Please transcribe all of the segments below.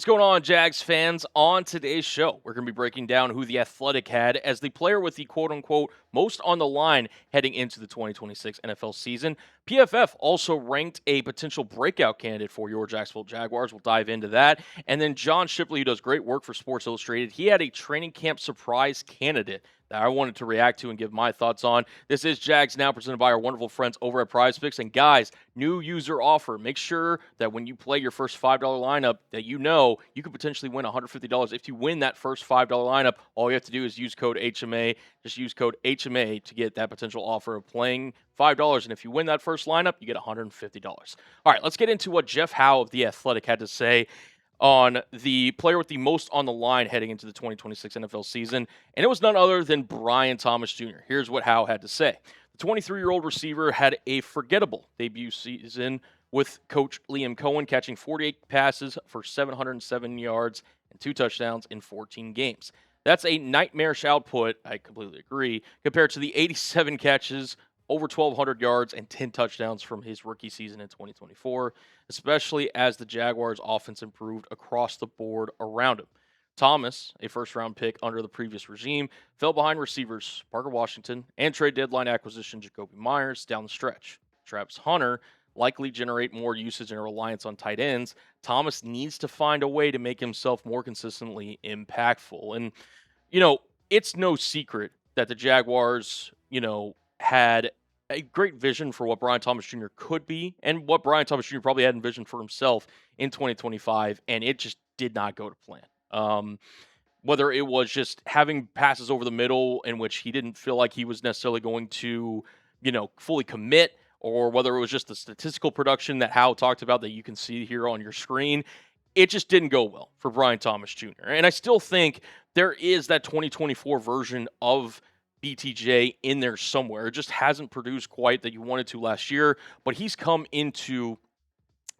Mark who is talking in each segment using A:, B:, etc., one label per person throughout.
A: going on, Jags fans? On today's show, we're going to be breaking down who the Athletic had as the player with the quote-unquote most on the line heading into the 2026 NFL season. PFF also ranked a potential breakout candidate for your Jacksonville Jaguars. We'll dive into that. And then John Shipley, who does great work for Sports Illustrated, he had a training camp surprise candidate that I wanted to react to and give my thoughts on. This is Jags Now, presented by our wonderful friends over at PrizePicks. And guys, new user offer. Make sure that when you play your first $5 lineup that you know you could potentially win $150. If you win that first $5 lineup, all you have to do is use code HMA. Just use code HMA to get that potential offer of playing $5. And if you win that first lineup, you get $150. All right, let's get into what Jeff Howe of The Athletic had to say on the player with the most on the line heading into the 2026 NFL season, and it was none other than Brian Thomas Jr. Here's what Howe had to say. The 23-year-old receiver had a forgettable debut season with coach Liam Coen, catching 48 passes for 707 yards and 2 touchdowns in 14 games. That's a nightmarish output, I completely agree, compared to the 87 catches, over 1,200 yards, and 10 touchdowns from his rookie season in 2024, especially as the Jaguars' offense improved across the board around him. Thomas, a first-round pick under the previous regime, fell behind receivers Parker Washington and trade deadline acquisition Jakobi Meyers down the stretch. Travis Hunter likely generate more usage and a reliance on tight ends. Thomas needs to find a way to make himself more consistently impactful. And, it's no secret that the Jaguars, had a great vision for what Brian Thomas Jr. could be and what Brian Thomas Jr. probably had envisioned for himself in 2025, and it just did not go to plan. Whether it was just having passes over the middle in which he didn't feel like he was necessarily going to, fully commit, or whether it was just the statistical production that Howe talked about that you can see here on your screen, it just didn't go well for Brian Thomas Jr. And I still think there is that 2024 version of BTJ in there somewhere. It just hasn't produced quite that you wanted to last year, but he's come into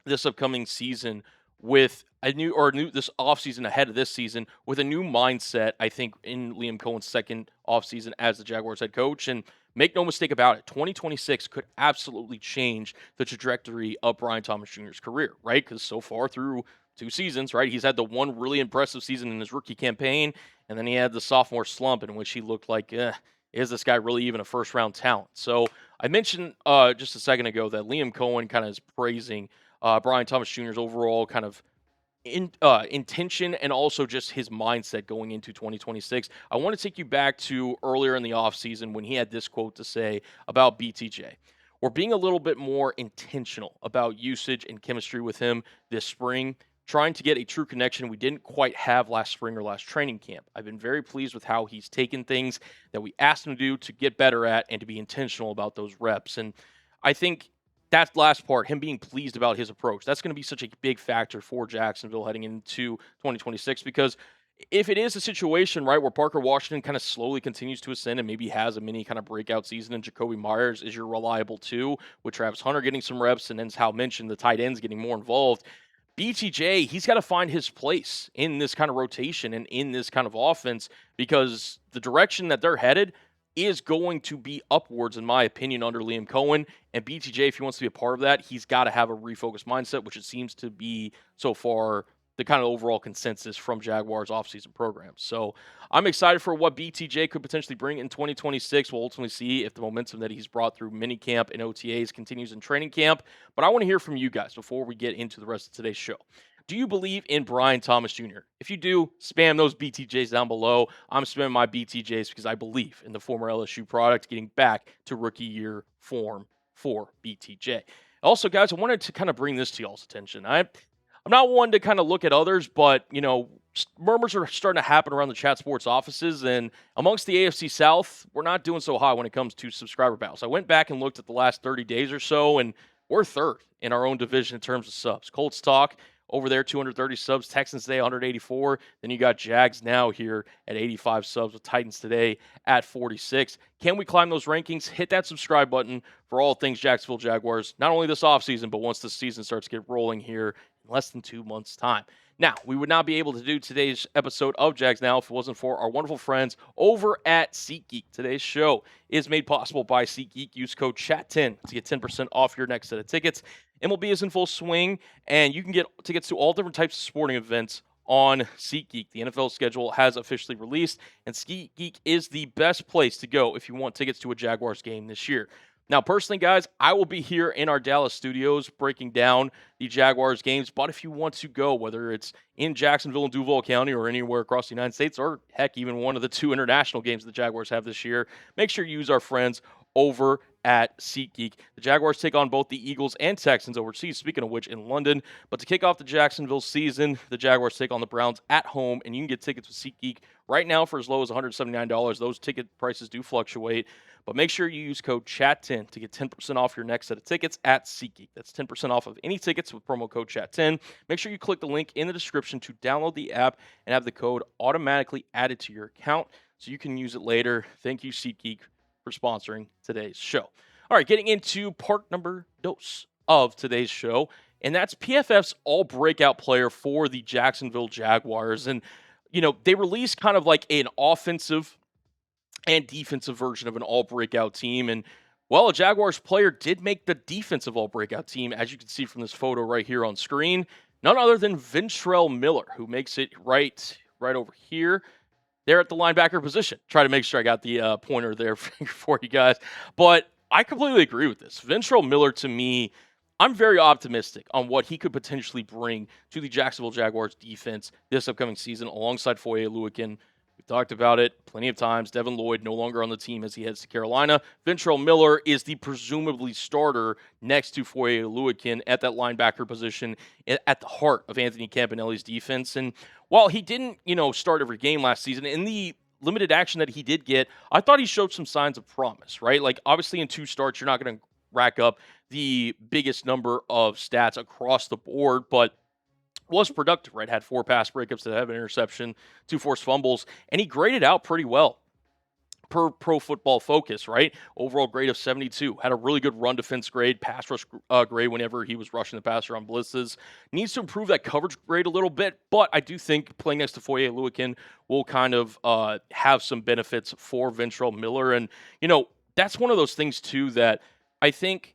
A: this upcoming season with this offseason ahead of this season with a new mindset, I think, in Liam Coen's second offseason as the Jaguars head coach. And make no mistake about it, 2026 could absolutely change the trajectory of Brian Thomas Jr.'s career, right? Because so far through 2 seasons, right, he's had the one really impressive season in his rookie campaign, and then he had the sophomore slump in which he looked like, is this guy really even a first-round talent? So I mentioned just a second ago that Liam Coen kind of is praising Brian Thomas Jr.'s overall kind of intention and also just his mindset going into 2026. I want to take you back to earlier in the offseason when he had this quote to say about BTJ. We're being a little bit more intentional about usage and chemistry with him this spring, trying to get a true connection we didn't quite have last spring or last training camp. I've been very pleased with how he's taken things that we asked him to do to get better at and to be intentional about those reps. And I think that last part, him being pleased about his approach, that's going to be such a big factor for Jacksonville heading into 2026, because if it is a situation, right, where Parker Washington kind of slowly continues to ascend and maybe has a mini kind of breakout season, and Jakobi Meyers is your reliable 2, with Travis Hunter getting some reps, and then as Hal mentioned, the tight ends getting more involved, BTJ, he's got to find his place in this kind of rotation and in this kind of offense, because the direction that they're headed is going to be upwards, in my opinion, under Liam Coen. And BTJ, if he wants to be a part of that, he's got to have a refocused mindset, which it seems to be so far the kind of overall consensus from Jaguars offseason programs. So I'm excited for what BTJ could potentially bring in 2026. We'll ultimately see if the momentum that he's brought through minicamp and OTAs continues in training camp. But I want to hear from you guys before we get into the rest of today's show. Do you believe in Brian Thomas Jr.? If you do, spam those BTJs down below. I'm spamming my BTJs because I believe in the former LSU product getting back to rookie year form for BTJ. Also, guys, I wanted to kind of bring this to y'all's attention. I'm not one to kind of look at others, but, murmurs are starting to happen around the Chat Sports offices, and amongst the AFC South, we're not doing so high when it comes to subscriber battles. I went back and looked at the last 30 days or so, and we're third in our own division in terms of subs. Colts Talk over there, 230 subs. Texans Today, 184. Then you got Jags Now here at 85 subs, with Titans Today at 46. Can we climb those rankings? Hit that subscribe button for all things Jacksonville Jaguars, not only this offseason, but once the season starts to get rolling here in less than 2 months' time. Now, we would not be able to do today's episode of Jags Now if it wasn't for our wonderful friends over at SeatGeek. Today's show is made possible by SeatGeek. Use code CHAT10 to get 10% off your next set of tickets. MLB is in full swing, and you can get tickets to all different types of sporting events on SeatGeek. The NFL schedule has officially released, and SeatGeek is the best place to go if you want tickets to a Jaguars game this year. Now, personally, guys, I will be here in our Dallas studios breaking down the Jaguars games, but if you want to go, whether it's in Jacksonville and Duval County or anywhere across the United States, or heck, even one of the 2 international games the Jaguars have this year, make sure you use our friends over at SeatGeek. The Jaguars take on both the Eagles and Texans overseas, speaking of which, in London. But to kick off the Jacksonville season, the Jaguars take on the Browns at home, and you can get tickets with SeatGeek right now for as low as $179. Those ticket prices do fluctuate, but make sure you use code CHAT10 to get 10% off your next set of tickets at SeatGeek. That's 10% off of any tickets with promo code CHAT10. Make sure you click the link in the description to download the app and have the code automatically added to your account so you can use it later. Thank you, SeatGeek, for sponsoring today's show. All right, getting into part number dos of today's show, and that's PFF's all-breakout player for the Jacksonville Jaguars. And, you know, they released kind of like an offensive and defensive version of an all-breakout team. And, well, a Jaguars player did make the defensive all-breakout team, as you can see from this photo right here on screen. None other than Ventrell Miller, who makes it right over here. They're at the linebacker position. Try to make sure I got the pointer there for you guys. But I completely agree with this. Ventrell Miller, to me, I'm very optimistic on what he could potentially bring to the Jacksonville Jaguars defense this upcoming season alongside Foye Oluokun. We've talked about it plenty of times. Devin Lloyd no longer on the team as he heads to Carolina. Ventrell Miller is the presumably starter next to Foye Oluokun at that linebacker position at the heart of Anthony Campanelli's defense. And while he didn't, start every game last season, in the limited action that he did get, I thought he showed some signs of promise, right? Like, obviously in 2 starts, you're not going to rack up the biggest number of stats across the board, but was productive, right? Had 4 pass breakups that have an interception, 2 forced fumbles, and he graded out pretty well per Pro Football Focus, right? Overall grade of 72. Had a really good run defense grade, pass rush grade whenever he was rushing the passer on blitzes. Needs to improve that coverage grade a little bit, but I do think playing next to Foye Oluokun will kind of have some benefits for Ventrell Miller. And, that's one of those things, too, that I think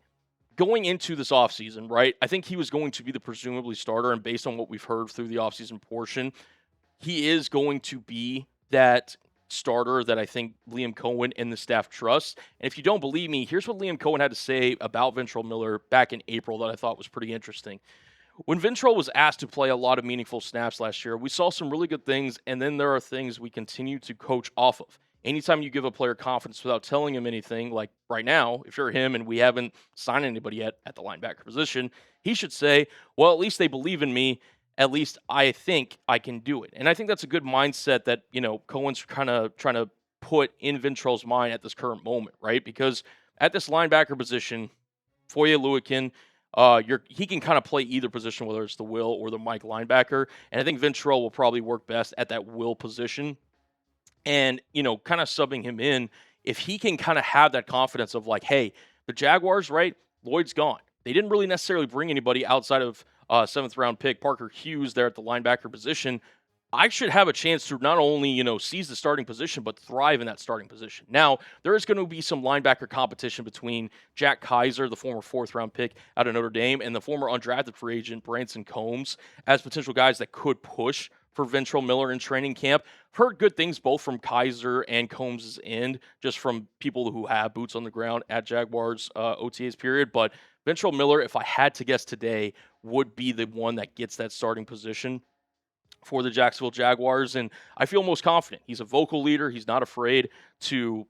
A: going into this offseason, right, I think he was going to be the presumably starter, and based on what we've heard through the offseason portion, he is going to be that starter that I think Liam Coen and the staff trust. And if you don't believe me, here's what Liam Coen had to say about Ventrell Miller back in April that I thought was pretty interesting. When Ventrell was asked to play a lot of meaningful snaps last year, we saw some really good things, and then there are things we continue to coach off of. Anytime you give a player confidence without telling him anything, like right now, if you're him and we haven't signed anybody yet at the linebacker position, he should say, well, at least they believe in me. At least I think I can do it. And I think that's a good mindset that, Cohen's kind of trying to put in Ventrell's mind at this current moment, right? Because at this linebacker position, Foye Oluokun, he can kind of play either position, whether it's the will or the Mike linebacker. And I think Ventrell will probably work best at that will position. And, kind of subbing him in, if he can kind of have that confidence of like, hey, the Jaguars, right, Lloyd's gone. They didn't really necessarily bring anybody outside of 7th-round pick Parker Hughes there at the linebacker position. I should have a chance to not only, seize the starting position, but thrive in that starting position. Now, there is going to be some linebacker competition between Jack Kaiser, the former 4th-round pick out of Notre Dame, and the former undrafted free agent Branson Combs as potential guys that could push for Ventrell Miller in training camp. Heard good things both from Kaiser and Combs' end, just from people who have boots on the ground at Jaguars OTAs period. But Ventrell Miller, if I had to guess today, would be the one that gets that starting position for the Jacksonville Jaguars. And I feel most confident. He's a vocal leader. He's not afraid to,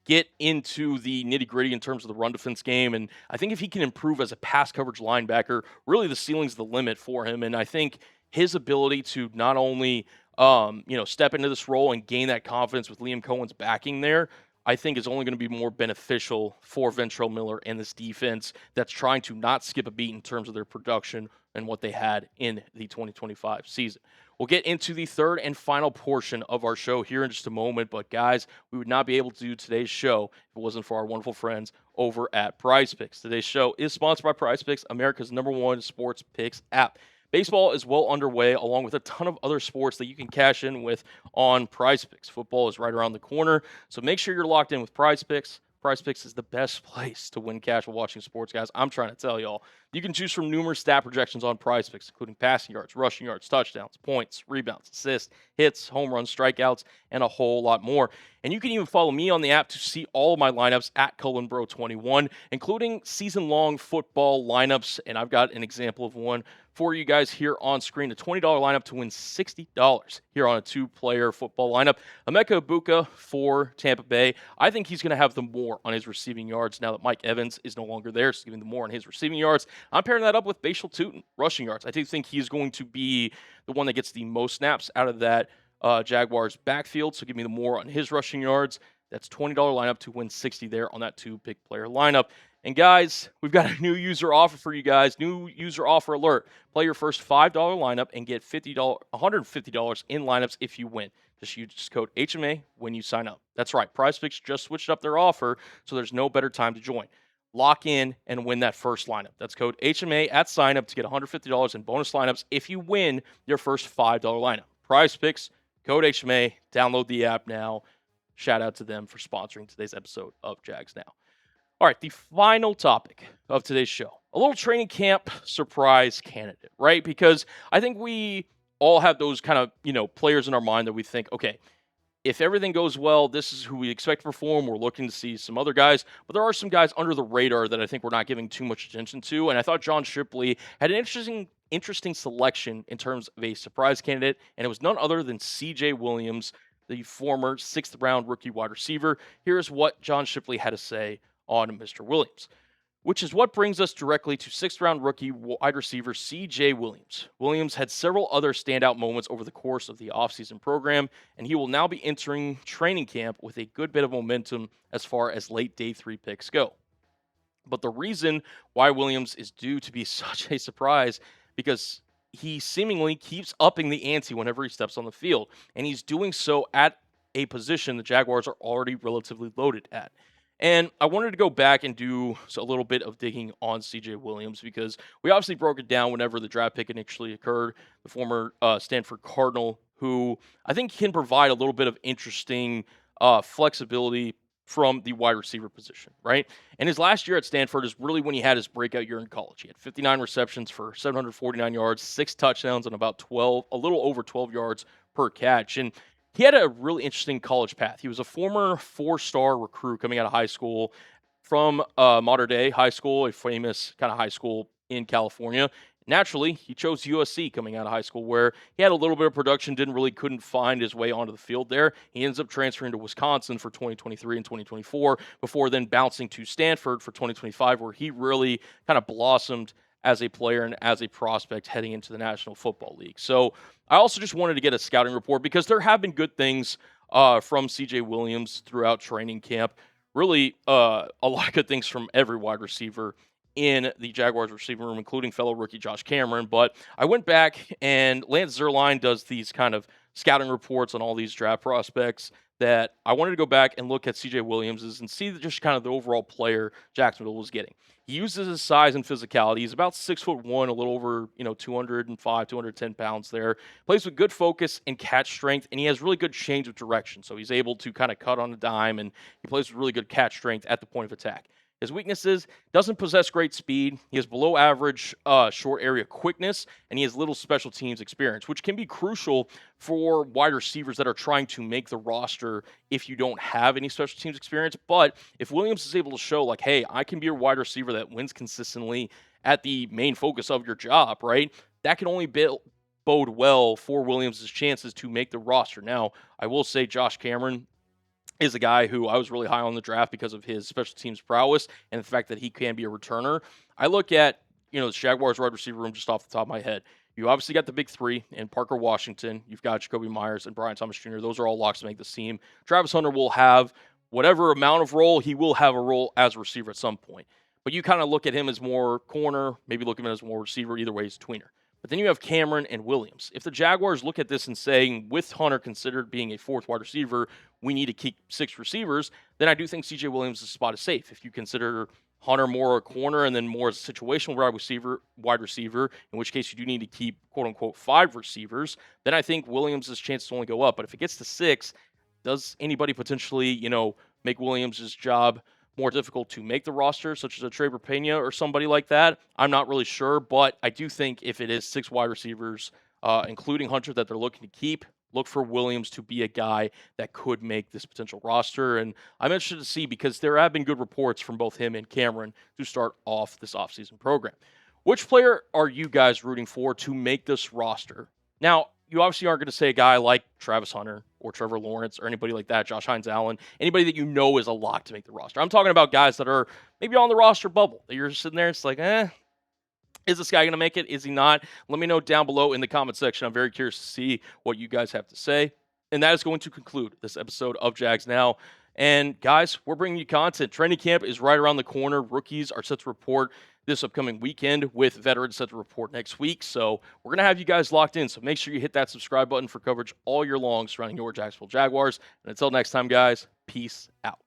A: get into the nitty-gritty in terms of the run defense game. And I think if he can improve as a pass coverage linebacker, really the ceiling's the limit for him. And I think his ability to not only, step into this role and gain that confidence with Liam Cohen's backing there, I think is only going to be more beneficial for Ventrell Miller and this defense that's trying to not skip a beat in terms of their production and what they had in the 2025 season. We'll get into the third and final portion of our show here in just a moment, but guys, we would not be able to do today's show if it wasn't for our wonderful friends over at Prize Picks. Today's show is sponsored by Prize Picks, America's #1 sports picks app. Baseball is well underway, along with a ton of other sports that you can cash in with on Prize Picks. Football is right around the corner, so make sure you're locked in with Prize Picks. PrizePicks is the best place to win cash while watching sports, guys. I'm trying to tell y'all. You can choose from numerous stat projections on PrizePicks, including passing yards, rushing yards, touchdowns, points, rebounds, assists, hits, home runs, strikeouts, and a whole lot more. And you can even follow me on the app to see all of my lineups at CullenBro21, including season-long football lineups. And I've got an example of one for you guys here on screen. A $20 lineup to win $60 here on a two-player football lineup. Emeka Egbuka for Tampa Bay. I think he's going to have the more on his receiving yards now that Mike Evans is no longer there, so giving the more on his receiving yards. I'm pairing that up with Bashal Tutin, rushing yards. I do think he's going to be the one that gets the most snaps out of that Jaguars backfield, so give me the more on his rushing yards. That's $20 lineup to win 60 there on that two big player lineup. And guys, we've got a new user offer for you guys. New user offer alert. Play your first $5 lineup and get $150 in lineups if you win. Just use code HMA when you sign up. That's right. PrizePicks just switched up their offer, so there's no better time to join. Lock in and win that first lineup. That's code HMA at sign up to get $150 in bonus lineups if you win your first $5 lineup. PrizePicks, code HMA. Download the app now. Shout out to them for sponsoring today's episode of Jags Now. All right, the final topic of today's show. A little training camp surprise candidate, right? Because I think we all have those kind of, players in our mind that we think, okay, if everything goes well, this is who we expect to perform. We're looking to see some other guys. But there are some guys under the radar that I think we're not giving too much attention to. And I thought John Shipley had an interesting selection in terms of a surprise candidate. And it was none other than C.J. Williams, the former 6th-round rookie wide receiver. Here's what John Shipley had to say on Mr. Williams, which is what brings us directly to 6th-round rookie wide receiver C.J. Williams. Williams had several other standout moments over the course of the offseason program, and he will now be entering training camp with a good bit of momentum as far as late day 3 picks go. But the reason why Williams is due to be such a surprise, because he seemingly keeps upping the ante whenever he steps on the field, and he's doing so at a position the Jaguars are already relatively loaded at. And I wanted to go back and do a little bit of digging on C.J. Williams because we obviously broke it down whenever the draft pick initially occurred. The former Stanford Cardinal, who I think can provide a little bit of interesting flexibility from the wide receiver position, right? And his last year at Stanford is really when he had his breakout year in college. He had 59 receptions for 749 yards, 6 touchdowns, and about a little over 12 yards per catch. And he had a really interesting college path. He was a former 4-star recruit coming out of high school from Mater Dei High School, a famous kind of high school in California. Naturally, he chose USC coming out of high school, where he had a little bit of production, couldn't find his way onto the field there. He ends up transferring to Wisconsin for 2023 and 2024, before then bouncing to Stanford for 2025, where he really kind of blossomed as a player and as a prospect heading into the National Football League. So I also just wanted to get a scouting report because there have been good things from C.J. Williams throughout training camp. Really, a lot of good things from every wide receiver in the Jaguars receiving room, including fellow rookie Josh Cameron. But I went back, and Lance Zierlein does these kind of scouting reports on all these draft prospects that I wanted to go back and look at C.J. Williams's and see just kind of the overall player Jacksonville was getting. He uses his size and physicality. He's about 6'1", a little over 205, 210 pounds there. Plays with good focus and catch strength, and he has really good change of direction. So he's able to kind of cut on a dime, and he plays with really good catch strength at the point of attack. His weaknesses: doesn't possess great speed. He has below average short area quickness, and he has little special teams experience, which can be crucial for wide receivers that are trying to make the roster if you don't have any special teams experience. But if Williams is able to show, like, hey, I can be a wide receiver that wins consistently at the main focus of your job, right? That can only bode well for Williams' chances to make the roster. Now, I will say Josh Cameron is a guy who I was really high on the draft because of his special teams prowess and the fact that he can be a returner. I look at, the Jaguars wide receiver room just off the top of my head. You obviously got the big three in Parker Washington. You've got Jakobi Meyers and Brian Thomas Jr. Those are all locks to make this team. Travis Hunter will have whatever amount of role. He will have a role as a receiver at some point. But you kind of look at him as more corner, maybe look at him as more receiver. Either way, he's a tweener. But then you have Cameron and Williams. If the Jaguars look at this and saying, with Hunter considered being a 4th wide receiver, we need to keep 6 receivers, then I do think C.J. Williams' spot is safe. If you consider Hunter more a corner and then more as a situational wide receiver, in which case you do need to keep, quote-unquote, 5 receivers, then I think Williams' chances only go up. But if it gets to 6, does anybody potentially, make Williams' job more difficult to make the roster, such as a Trevor Pena or somebody like that. I'm not really sure, but I do think if it is 6 wide receivers, including Hunter, that they're looking to keep, look for Williams to be a guy that could make this potential roster. And I'm interested to see, because there have been good reports from both him and Cameron to start off this offseason program. Which player are you guys rooting for to make this roster? Now, you obviously aren't going to say a guy like Travis Hunter or Trevor Lawrence or anybody like that, Josh Hines-Allen, anybody that you know is a lock to make the roster. I'm talking about guys that are maybe on the roster bubble, that you're sitting there, it's like, is this guy going to make it? Is he not? Let me know down below in the comment section. I'm very curious to see what you guys have to say. And that is going to conclude this episode of Jags Now. And guys, we're bringing you content. Training camp is right around the corner. Rookies are set to report this upcoming weekend, with veterans set to report next week. So we're going to have you guys locked in. So make sure you hit that subscribe button for coverage all year long surrounding your Jacksonville Jaguars. And until next time, guys, peace out.